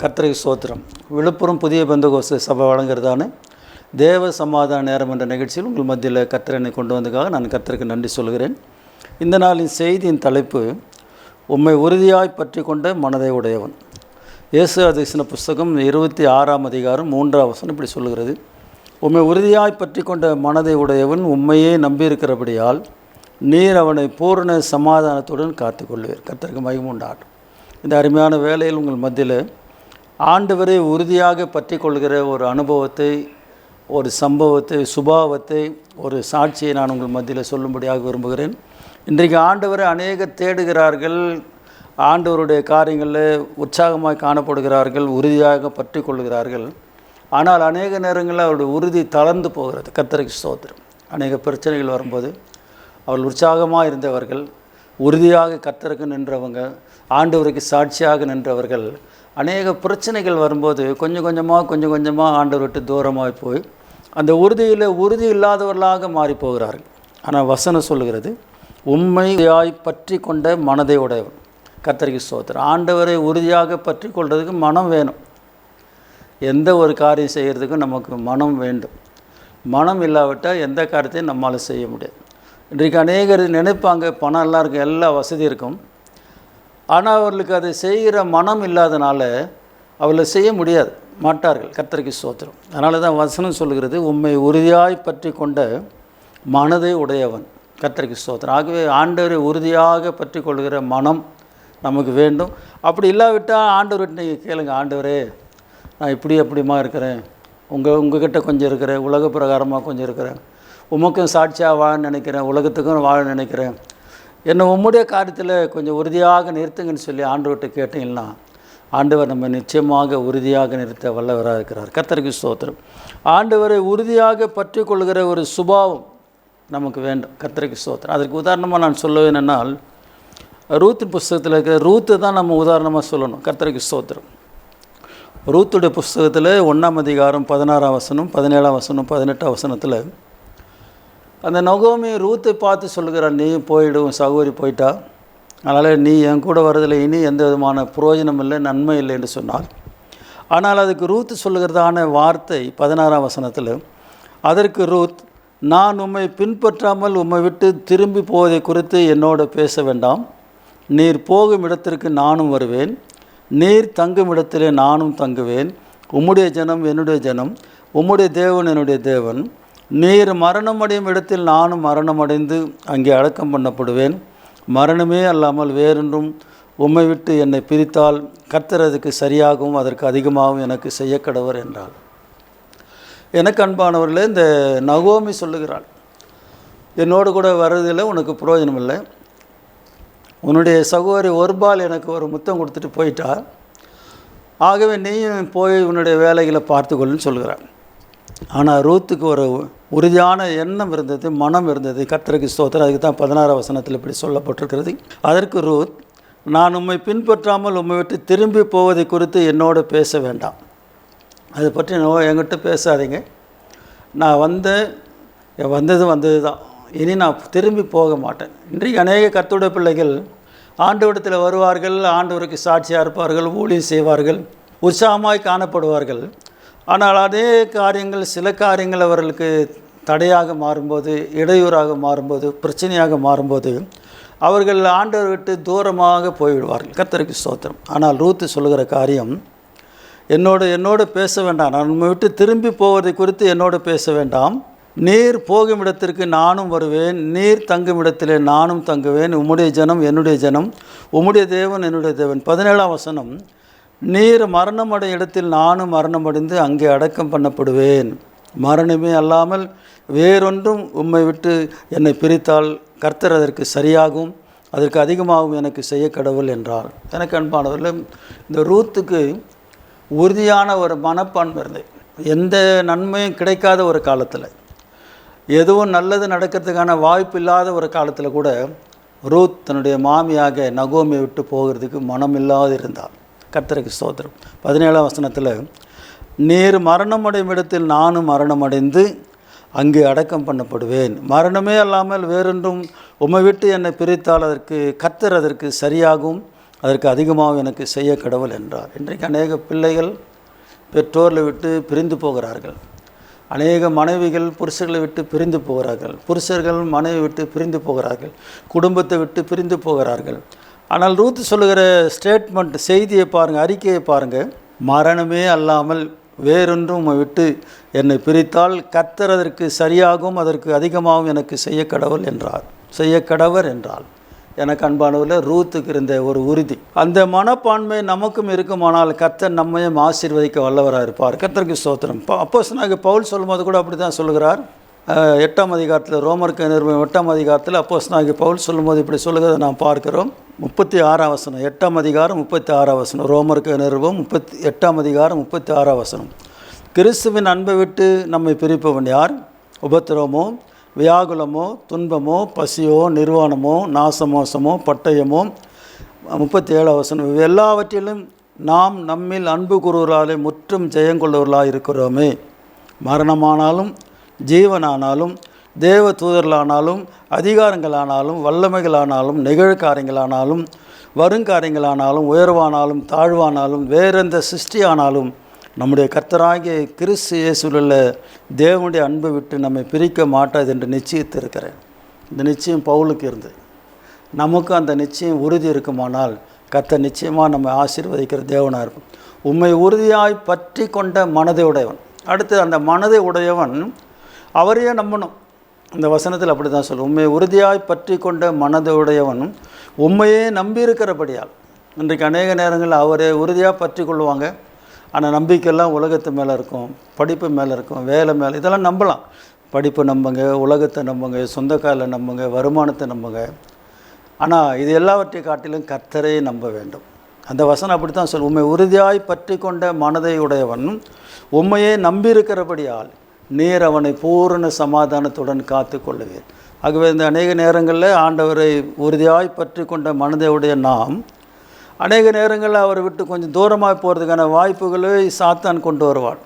கர்த்தருக்கு ஸ்தோத்திரம். விழுப்புரம் புதிய பெந்தகோஸ்து சபை வழங்குறதான தேவ சமாதான நேரம் என்ற நிகழ்ச்சியில் உங்கள் மத்தியில் கர்த்தர் என்னை கொண்டு வந்ததுக்காக நான் கர்த்தருக்கு நன்றி சொல்கிறேன். இந்த நாளின் செய்தியின் தலைப்பு, உம்மை உறுதியாய் பற்றி கொண்ட மனதை உடையவன். இயேசு அதிசன புஸ்தகம் 26ஆம் அதிகாரம் 3ஆம் வசனம் இப்படி சொல்கிறது: உம்மை உறுதியாய் பற்றி கொண்ட மனதை உடையவன் உம்மையே நம்பியிருக்கிறபடியால் நீர் அவனை பூரண சமாதானத்துடன் காத்துக்கொள்வீர். கர்த்தருக்கு மகிமை உண்டாகட்டும். இந்த அருமையான வேளையில் உங்கள் மத்தியில் ஆண்டவரை உறுதியாக பற்றி கொள்கிற ஒரு அனுபவத்தை, ஒரு சம்பவத்தை, சுபாவத்தை, ஒரு சாட்சியை நான் உங்கள் மத்தியில் சொல்லும்படியாக விரும்புகிறேன். இன்றைக்கு ஆண்டவரை அநேக தேடுகிறார்கள், ஆண்டவருடைய காரியங்களில் உற்சாகமாக காணப்படுகிறார்கள், உறுதியாக பற்றி கொள்கிறார்கள். ஆனால் அநேக நேரங்களில் அவருடைய உறுதி தளர்ந்து போகிறது. கர்த்தருக்கு ஸ்தோத்திரம். அநேக பிரச்சனைகள் வரும்போது அவர்கள் உற்சாகமாக இருந்தவர்கள், உறுதியாக கர்த்தருக்கு நின்றவங்க, ஆண்டவருக்கு சாட்சியாக நின்றவர்கள், அநேக பிரச்சனைகள் வரும்போது கொஞ்சம் கொஞ்சமாக ஆண்டவர் விட்டு தூரமாக போய் அந்த உறுதி இல்லாதவர்களாக மாறி போகிறார்கள். ஆனால் வசனம் சொல்லுகிறது, உண்மையாய் பற்றி கொண்ட மனதை உடையவன். கர்த்தருக்கு ஸ்தோத்திரம். ஆண்டவரை உறுதியாக பற்றி கொள்வதுக்கு மனம் வேணும். எந்த ஒரு காரியம் செய்கிறதுக்கும் நமக்கு மனம் வேண்டும். மனம் இல்லாவிட்டால் எந்த காரியத்தையும் நம்மளால் செய்ய முடியாது. இன்றைக்கு அநேகர் நினைப்பாங்க, பணம் எல்லாம் இருக்கும், எல்லா வசதி இருக்கும், ஆனால் அவர்களுக்கு அதை செய்கிற மனம் இல்லாதனால அவர்கள் செய்ய முடியாது, மாட்டார்கள். கர்த்தருக்கு ஸ்தோத்திரம். அதனால தான் வசனம் சொல்லுகிறது, உம்மை உறுதியாய் பற்றி கொண்ட மனதை உடையவன். கர்த்தருக்கு ஸ்தோத்திரம். ஆகவே ஆண்டவரை உறுதியாக பற்றி கொள்கிற மனம் நமக்கு வேண்டும். அப்படி இல்லாவிட்டால் ஆண்டவர்கிட்ட நீங்கள் கேளுங்க, ஆண்டவரே நான் அப்படிமா இருக்கிறேன், உங்ககிட்ட கொஞ்சம் இருக்கிறேன், உலக பிரகாரமாக கொஞ்சம் இருக்கிறேன், உமக்கும் சாட்சியாக வாழ நினைக்கிறேன், உலகத்துக்கும் வாழ நினைக்கிறேன், என்னை உம்முடைய காரியத்தில் கொஞ்சம் உறுதியாக நிறுத்துங்கன்னு சொல்லி ஆண்டவர்கிட்ட கேட்டீங்கன்னா ஆண்டவர் நம்ம நிச்சயமாக உறுதியாக நிறுத்த வல்லவராக இருக்கிறார். கர்த்தருக்கு ஸ்தோத்திரம். ஆண்டவரை உறுதியாக பற்றி கொள்கிற ஒரு சுபாவம் நமக்கு வேண்டும். கர்த்தருக்கு ஸ்தோத்திரம். அதற்கு உதாரணமாக நான் சொல்லுவேன் என்னால், ரூத்து புஸ்தகத்தில் இருக்கிற ரூத்து தான் நம்ம உதாரணமாக சொல்லணும். கர்த்தருக்கு ஸ்தோத்திரம். ரூத்துடைய புஸ்தகத்தில் 1ஆம் அதிகாரம் 16ஆம் வசனம், 17ஆம் வசனம், 18ஆம் வசனத்தில் அந்த நகோமி ரூத்தை பார்த்து சொல்லுகிறார், நீ போயிடும், சகோதரி போயிட்டா, அதனால் நீ என் கூட வரதில்லை, இனி எந்த விதமான பிரயோஜனம் இல்லை, நன்மை இல்லை என்று சொன்னார். ஆனால் அதுக்கு ரூத் சொல்லுகிறதான வார்த்தை 16ஆம் வசனத்தில், அதற்கு ரூத், நான் உம்மை பின்பற்றாமல் உம்மை விட்டு திரும்பி போவதை குறித்து என்னோட பேச வேண்டாம், நீர் போகும் இடத்திற்கு நானும் வருவேன், நீர் தங்கும் இடத்திலே நானும் தங்குவேன், உம்முடைய ஜனம் என்னுடைய ஜனம், உம்முடைய தேவன் என்னுடைய தேவன், நீர் மரணமடையும் இடத்தில் நானும் மரணமடைந்து அங்கே அடக்கம் பண்ணப்படுவேன், மரணமே அல்லாமல் வேறொன்றும் உம்மை விட்டு என்னை பிரித்தால் கர்த்தர் அதுக்கு சரியாகவும் அதற்கு அதிகமாகவும் எனக்கு செய்ய கடவர் என்றாள். எனக்கு அன்பானவர்களே, இந்த நகோமி சொல்லுகிறாள், என்னோடு கூட வர்றதில் உனக்கு பிரயோஜனம் இல்லை, உன்னுடைய சகோதரி ஒருபால் எனக்கு ஒரு முத்தம் கொடுத்துட்டு போயிட்டா, ஆகவே நீயும் போய் உன்னுடைய வேலைகளை பார்த்துக்கொள்ளுன்னு சொல்கிறாள். ஆனால் ரூத்துக்கு ஒரு உறுதியான எண்ணம் இருந்தது, மனம் இருந்தது. கர்த்தருக்கு ஸ்தோத்திரம். அதுக்கு தான் 16ஆம் வசனத்தில் இப்படி சொல்லப்பட்டிருக்கிறது. அதற்கு ரூத், நான் உம்மை பின்பற்றாமல் உம்மை விட்டு திரும்பி போவதை குறித்து என்னோட பேச வேண்டாம், அதை பற்றி என்கிட்ட பேசாதீங்க, நான் வந்தது தான், இனி நான் திரும்பி போக மாட்டேன். இன்றைக்கு அநேக கர்த்தருடைய பிள்ளைகள் ஆண்டவரிடத்தில் வருவார்கள், ஆண்டவருக்கு சாட்சியாக இருப்பார்கள், ஊழியம் செய்வார்கள், உற்சாகமாய் காணப்படுவார்கள். ஆனால் அதே காரியங்கள், சில காரியங்கள் அவர்களுக்கு தடையாக மாறும்போது, இடையூறாக மாறும்போது, பிரச்சனையாக மாறும்போது அவர்கள் ஆண்டவர் விட்டு தூரமாக போய்விடுவார்கள். கர்த்தருக்கு ஸ்தோத்திரம். ஆனால் ரூத்து சொல்லுகிற காரியம், என்னோடு பேச வேண்டாம், நான் உம்மை விட்டு திரும்பி போவதை குறித்து என்னோடு பேச வேண்டாம், நீர் போகும் இடத்திற்கு நானும் வருவேன், நீர் தங்கும் இடத்திலே நானும் தங்குவேன், உம்முடைய ஜனம் என்னுடைய ஜனம், உம்முடைய தேவன் என்னுடைய தேவன். 17ஆம் வசனம், நீர் மரணமடையும் இடத்தில் நானும் மரணமடைந்து அங்கே அடக்கம் பண்ணப்படுவேன், மரணமே அல்லாமல் வேறொன்றும் உம்மை விட்டு என்னை பிரித்தால் கர்த்தர் அதற்கு சரியாகவும் அதற்கு அதிகமாகவும் எனக்கு செய்ய கடவுள் என்றார். எனக்கு அன்பானவர்கள், இந்த ரூத்துக்கு உறுதியான ஒரு மனப்பான்மை இருந்தது. எந்த நன்மையும் கிடைக்காத ஒரு காலத்தில், எதுவும் நல்லது நடக்கிறதுக்கான வாய்ப்பு இல்லாத ஒரு காலத்தில் கூட ரூத் தன்னுடைய மாமியாக நகோமியை விட்டு போகிறதுக்கு மனம் இல்லாது இருந்தார். கர்த்தருக்கு ஸ்தோத்திரம். 17ஆம் வசனத்தில், நீர் மரணமடையும் இடத்தில் நானும் மரணமடைந்து அங்கே அடக்கம் பண்ணப்படுவேன், மரணமே அல்லாமல் வேறொன்றும் உம்மை விட்டு என்னை பிரித்தால் அதற்கு கர்த்தர் அதற்கு சரியாகவும் அதற்கு அதிகமாக எனக்கு செய்ய கடவுள் என்றார். இன்றைக்கு அநேக பிள்ளைகள் பெற்றோர்களை விட்டு பிரிந்து போகிறார்கள். அநேக மனைவிகள் புருஷர்களை விட்டு பிரிந்து போகிறார்கள். புருஷர்கள் மனைவி விட்டு பிரிந்து போகிறார்கள். குடும்பத்தை விட்டு பிரிந்து போகிறார்கள். ஆனால் ரூத் சொல்லுகிற ஸ்டேட்மெண்ட், செய்தியை பாருங்கள், அறிக்கையை பாருங்கள். மரணமே அல்லாமல் வேறொன்றும் விட்டு என்னை பிரித்தால் கர்த்தர் அதற்கு சரியாகவும் அதற்கு அதிகமாகவும் எனக்கு செய்ய கடவுள் என்றார். செய்ய கடவர் என்றால் எனக்கு அன்பானவர்கள் ரூத்துக்கு இருந்த ஒரு உறுதி, அந்த மனப்பான்மை நமக்கும் இருக்குமானால் கர்த்தர் நம்மையும் ஆசீர்வதிக்க வல்லவராக இருப்பார். கர்த்தருக்கு ஸ்தோத்திரம். அப்போஸ்தலனாகிய பவுல் சொல்லும்போது கூட அப்படி தான் சொல்லுகிறார். 8ஆம் அதிகாரத்தில், ரோமருக்கு நிருபம் 8ஆம் அதிகாரத்தில் அப்போஸ்தலனாகிய பவுல் சொல்லும்போது இப்படி சொல்லுகிறத நாம் பார்க்கிறோம். 36ஆம் வசனம், 8ஆம் அதிகாரம் 36ஆம் வசனம், ரோமருக்கு நிருபம் 8ஆம் அதிகாரம் 36ஆம் வசனம். கிறிஸ்துவின் அன்பை விட்டு நம்மை பிரிப்பவன் யார்? உபத்திரவமோ, வியாகுலமோ, துன்பமோ, பசியோ, நிர்வாணமோ, நாசமோசமோ, பட்டயமோ. 37ஆம் வசனம், எல்லாவற்றிலும் நாம் நம்மில் அன்பு கூறுவர்களாலே முற்றும் ஜெயங்கொள்ளவர்களாக இருக்கிறோமே. மரணமானாலும் ஜீவனானாலும் தேவ தூதர்களானாலும் அதிகாரங்களானாலும் வல்லமைகளானாலும் நிகழ்காரியங்களானாலும் வருங்காரியங்களானாலும் உயர்வானாலும் தாழ்வானாலும் வேறெந்த சிருஷ்டியானாலும் நம்முடைய கர்த்தராகிய கிறிஸ்து இயேசுவுள்ள தேவனுடைய அன்பை விட்டு நம்மை பிரிக்க மாட்டாது என்று நிச்சயித்திருக்கிறேன். இந்த நிச்சயம் பவுலுக்கு இருந்தது. நமக்கு அந்த நிச்சயம் உறுதி இருக்குமானால் கர்த்தர் நிச்சயமாக நம்மை ஆசீர்வதிக்கிற தேவனாக இருக்கும். உம்மை உறுதியாய் பற்றி கொண்ட மனதை உடையவன். அடுத்து அந்த மனதை உடையவன் அவரையே நம்பணும். இந்த வசனத்தில் அப்படி தான் சொல்லும். உண்மையை உறுதியாய் பற்றி கொண்ட மனதுடையவன் உண்மையே நம்பியிருக்கிறபடியால். இன்றைக்கு அநேக நேரங்களில் அவரை உறுதியாக பற்றி கொள்வாங்க. ஆனால் நம்பிக்கையெல்லாம் உலகத்து மேலே இருக்கும், படிப்பு மேலே இருக்கும், வேலை மேலே, இதெல்லாம் நம்பலாம். படிப்பை நம்புங்க, உலகத்தை நம்புங்க, சொந்தக்காரில் நம்புங்க, வருமானத்தை நம்புங்க. ஆனால் இது எல்லாவற்றை காட்டிலும் கர்த்தரை நம்ப வேண்டும். அந்த வசனம் அப்படி தான் சொல்லும். உண்மை உறுதியாய் பற்றி கொண்ட மனதை உடையவன் உண்மையே நம்பியிருக்கிறபடியால் நீர் அவனை பூரண சமாதானத்துடன் காத்து கொள்ளுவீர். ஆகவே இந்த அநேக நேரங்களில் ஆண்டவரை உறுதியாய் பற்றி கொண்ட மனதையுடைய நாம் அநேக நேரங்களில் அவரை விட்டு கொஞ்சம் தூரமாக போகிறதுக்கான வாய்ப்புகளை சாத்தான் கொண்டு வருவாள்.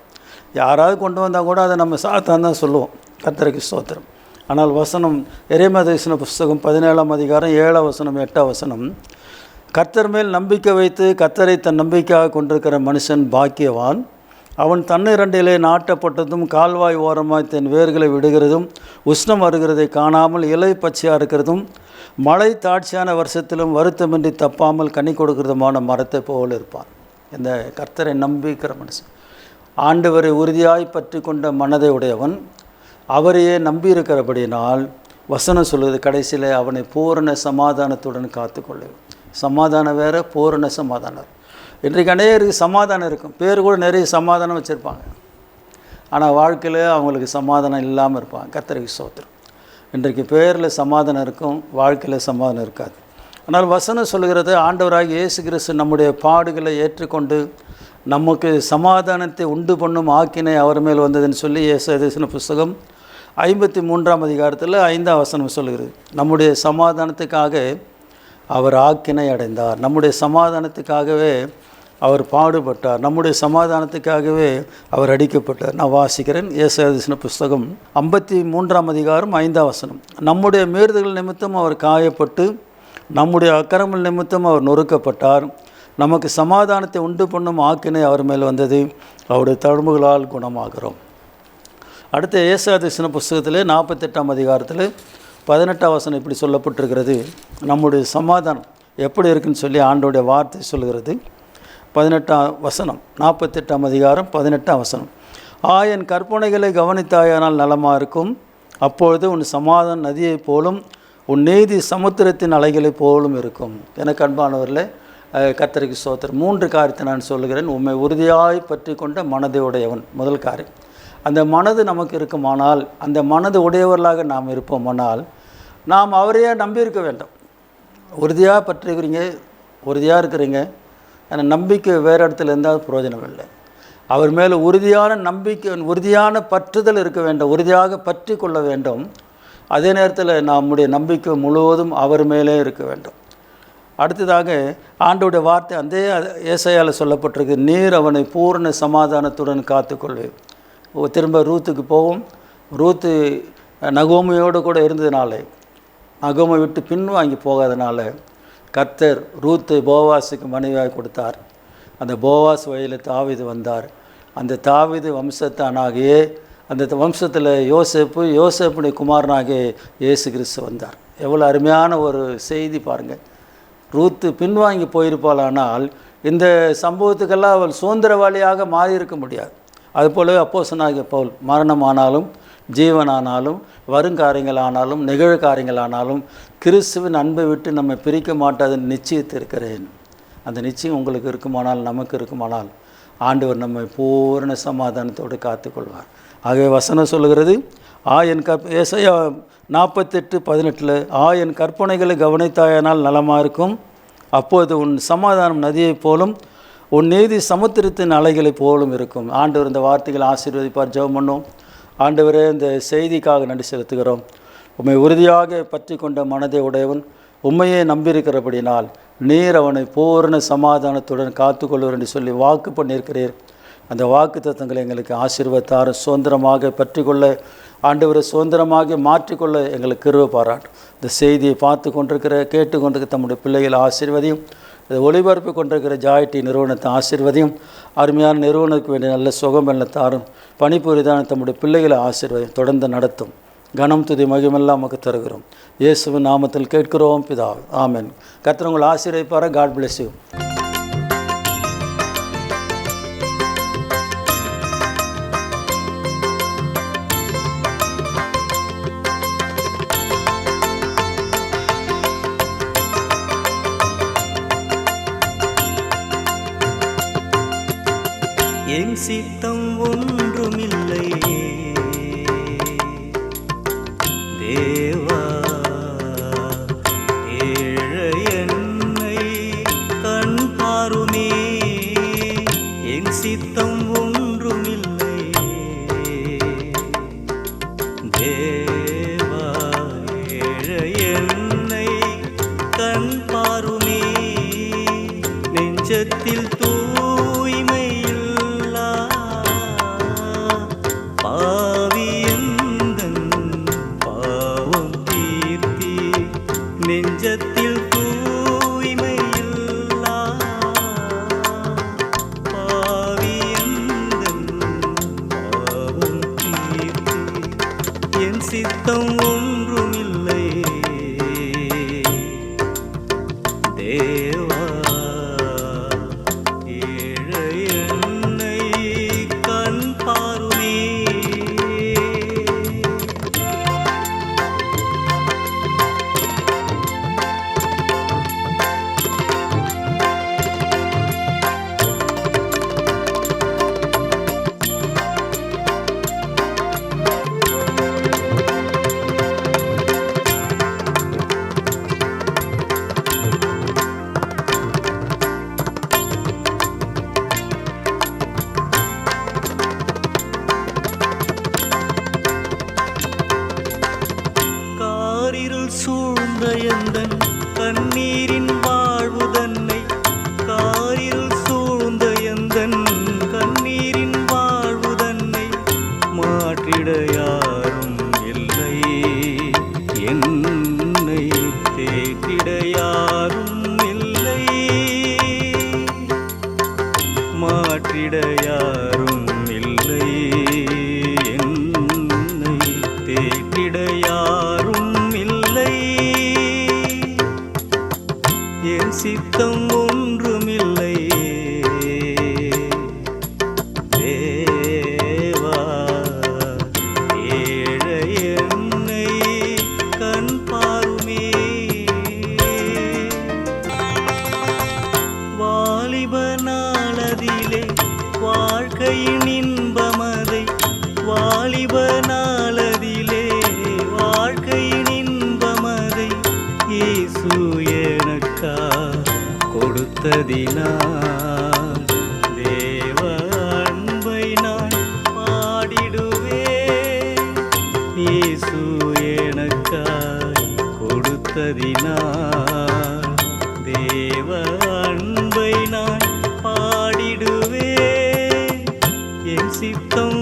யாராவது கொண்டு வந்தால் கூட அதை நம்ம சாத்தான் தான் சொல்லுவோம். கர்த்தருக்கு ஸ்தோத்திரம். ஆனால் வசனம் எரேமியா தரிசன புஸ்தகம் 17ஆம் அதிகாரம் 7ஆம் வசனம் 8ஆம் வசனம், கர்த்தர் மேல் நம்பிக்கை வைத்து கர்த்தரை தன் நம்பிக்கையாக கொண்டிருக்கிற மனுஷன் பாக்கியவான். அவன் தண்ணீரண்டிலே நாட்டப்பட்டதும் கால்வாய் ஓரமாய் தன் வேர்களை விடுகிறதும் உஷ்ணம் வருகிறதை காணாமல் இலை பச்சையாக இருக்கிறதும் மழை தாட்சியான வருஷத்திலும் வருத்தமின்றி தப்பாமல் கனி கொடுக்கிறதுமான மரத்தை போல் இருப்பான். இந்த கர்த்தரை நம்பிக்கிற மனுஷன், ஆண்டவரை உறுதியாய் பற்றி கொண்ட மனதை உடையவன், அவரையே நம்பியிருக்கிறபடினால் வசனம் சொல்வது கடைசியில் அவனை பூரண சமாதானத்துடன் காத்துக்கொள்ளும். சமாதானம் வேறு, பூரண சமாதானம். இன்றைக்கு அநேகருக்கு சமாதானம் இருக்கும், பேர் கூட நிறைய சமாதானம் வச்சுருப்பாங்க. ஆனால் வாழ்க்கையில் அவங்களுக்கு சமாதானம் இல்லாமல் இருப்பாங்க. கர்த்தருக்கு ஸ்தோத்திரம். இன்றைக்கு பேரில் சமாதானம் இருக்கும், வாழ்க்கையில் சமாதானம் இருக்காது. ஆனால் வசனம் சொல்கிறது, ஆண்டவராகிய இயேசு கிறிஸ்து நம்முடைய பாடுகளை ஏற்றுக்கொண்டு நமக்கு சமாதானத்தை உண்டு பண்ணும் ஆக்கினை அவர் மேல் வந்ததுன்னு சொல்லி ஏசாயா தரிசன புஸ்தகம் 53ஆம் அதிகாரத்தில் 5ஆம் வசனம் சொல்கிறது. நம்முடைய சமாதானத்துக்காக அவர் ஆக்கினை அடைந்தார், நம்முடைய சமாதானத்துக்காகவே அவர் பாடுபட்டார், நம்முடைய சமாதானத்துக்காகவே அவர் அடிக்கப்பட்டார். நான் வாசிக்கிறேன். ஏசாயா தரிசன புஸ்தகம் 53ஆம் அதிகாரம் 5ஆம் வசனம். நம்முடைய மீறுதல்கள் நிமித்தம் அவர் காயப்பட்டு நம்முடைய அக்கிரமங்கள் நிமித்தம் அவர் நொறுக்கப்பட்டார், நமக்கு சமாதானத்தை உண்டு பண்ணும் ஆக்கினை அவர் மேல் வந்தது, அவருடைய தழும்புகளால் குணமாகிறோம். அடுத்த ஏசாயா தரிசன புஸ்தகத்தில் 48ஆம் அதிகாரத்தில் 18ஆம் வசனம் இப்படி சொல்லப்பட்டிருக்கிறது. நம்முடைய சமாதானம் எப்படி இருக்குன்னு சொல்லி ஆண்டோடைய வார்த்தை சொல்கிறது. 18ஆம் வசனம், 48ஆம் அதிகாரம் 18ஆம் வசனம். என் கற்பனைகளை கவனித்தாயானால் நலமாக இருக்கும், அப்பொழுது உன் சமாதான நதியைப் போலும் உன் நீதி சமுத்திரத்தின் அலைகளைப் போலும் இருக்கும். எனக்கு அன்பானவர்களே, கர்த்தருக்கு ஸ்தோத்திரம். 3 காரியத்தை நான் சொல்லுகிறேன். உம்மை உறுதியாய் பற்றி கொண்ட மனதை உடையவன். முதல் காரியம், அந்த மனது நமக்கு இருக்குமானால், அந்த மனது உடையவர்களாக நாம் இருப்போமானால் நாம் அவரையே நம்பியிருக்க வேண்டும். உறுதியாக பற்றிக்கிறீங்க, உறுதியாக இருக்கிறீங்க, அந்த நம்பிக்கை வேறு இடத்துல இருந்தால் பிரயோஜனம் இல்லை. அவர் மேலே உறுதியான நம்பிக்கை, உறுதியான பற்றுதல் இருக்க வேண்டும், உறுதியாக பற்றி கொள்ள வேண்டும். அதே நேரத்தில் நம்முடைய நம்பிக்கை முழுவதும் அவர் மேலே இருக்க வேண்டும். அடுத்ததாக ஆண்டோடைய வார்த்தை அந்த ஏசாயாவில் சொல்லப்பட்டிருக்கு, நீர் அவனை பூரண சமாதானத்துடன் காத்துக்கொள்வேன். திரும்ப ரூத்துக்கு போவோம். ரூத்து நகோமியோடு கூட இருந்ததுனால, நகோமை விட்டு பின்வாங்கி போகாதனால கர்த்தர் ரூத்து போவாஸுக்கு மனைவியாக கொடுத்தார். அந்த போவாஸ் வழியில் தாவீது வந்தார். அந்த தாவீது வம்சத்தானாகிய அந்த வம்சத்தில் யோசேப்புடைய குமாரனாகிய இயேசு கிறிஸ்து வந்தார். எவ்வளோ அருமையான ஒரு செய்தி பாருங்கள். ரூத்து பின்வாங்கி போயிருப்பாளானால் இந்த சம்பவத்துக்கெல்லாம் அவள் சுதந்திரவாளியாக மாறியிருக்க முடியாது. அதுபோலவே அப்போஸ்தலனாகிய பவுல் மரணமானாலும் ஜீவனானாலும் வருங்காரியங்களானாலும் நிகழ்காரியங்களானாலும் கிறிஸ்துவின் அன்பை விட்டு நம்மை பிரிக்க மாட்டாதுன்னு நிச்சயித்திருக்கிறேன். அந்த நிச்சயம் உங்களுக்கு இருக்குமானால் நமக்கு இருக்குமானால் ஆண்டவர் நம்மை பூரண சமாதானத்தோடு காத்துக்கொள்வார். ஆகவே வசனம் சொல்லுகிறது, ஏசாயா 48:18 என் கற்பனைகளை கவனித்தாயானால் நலமாக இருக்கும், அப்போது உன் சமாதானம் நதியைப் போலும் உன் நீதி சமுத்திரத்தின் அலைகளைப் போலும் இருக்கும். ஆண்டவர் இந்த வார்த்தைகளை ஆசீர்வதிப்பார். ஜெபம் பண்ணுவோம். ஆண்டவரே, இந்த செய்திக்காக நன்றி செலுத்துகிறோம். உம்மை உறுதியாக பற்றி கொண்ட மனதை உடையவன் உண்மையே நம்பியிருக்கிறபடினால் நீர் அவனை பூரண சமாதானத்துடன் காத்துக்கொள்வர் என்று சொல்லி வாக்கு பண்ணியிருக்கிறீர். அந்த வாக்கு தத்தங்களை எங்களுக்கு ஆசீர்வத்தார். சுதந்திரமாக பற்றி கொள்ள ஆண்டவரை சுதந்திரமாக மாற்றிக்கொள்ள எங்களுக்கு கிருபை பாராட்டும். இந்த செய்தியை பார்த்து கொண்டிருக்கிற கேட்டுக்கொண்டிருக்கிற தம்முடைய பிள்ளைகளை ஆசீர்வதியும். இதை ஒளிபரப்பு கொண்டிருக்கிற ஜாய்டி நிறுவனத்தை ஆசீர்வதியும். அருமையான நிறுவனத்துக்கு வேண்டிய நல்ல சுகம் வெள்ளத்தாரும் பணிபுரிதான தம்முடைய பிள்ளைகளை ஆசீர்வதியும். தொடர்ந்து நடத்தும். கனம் துதி மகிமெல்லாம் நமக்கு தருகிறோம். இயேசுவின் நாமத்தில் கேட்கிறோம் பிதாவே, ஆமென். கர்த்தர் உங்களை ஆசீர்வதிப்பார். God bless you. என் சித்தம் ஒன்றுமில்லை தேவா, ஏழை என்னை கண் பாருமே. என் சித்தம் ஒன்றுமில்லை தேவா, ஏழை என்னை கண் பாருமே. நெஞ்சத்தில் நெஞ்சத்தில் தூய்மையில்லா பாவியந்தன் பாவம் தீர்த்தி. என் சித்தம் ஒன்றுமில்லை தேவா, ஏழை என்னை கண் பாருமே. சூழ்ந்த எந்தன் கண்ணீரின் வாழ்வுதன்னை, காரில் சூழ்ந்த எந்தன் கண்ணீரின் வாழ்வுதன்னை மாற்றிட யாரும் இல்லை, என்னை தேற்றிட யாரும் இல்லை, மாற்றிட யாரும் இல்லை, என்னை தேற்றிட யாரும் இல்லை. என் சித்தம் ஒன்றுமில்லை தேவா, ஏழை என்னை கண் பாருமே. வாலிப நாளதிலே வாழ்க்கையின் இன்பமதை, வாலிப நாளதிலே வாழ்க்கையின் இன்பமதை இயேசு எனக்கா கொடுத்ததினால் தேவ அன்பை நான் பாடிடுவேன். இயேசு எனக்காய் கொடுத்ததினால் தேவ அன்பை நான் பாடிடுவேன். என் சித்தம்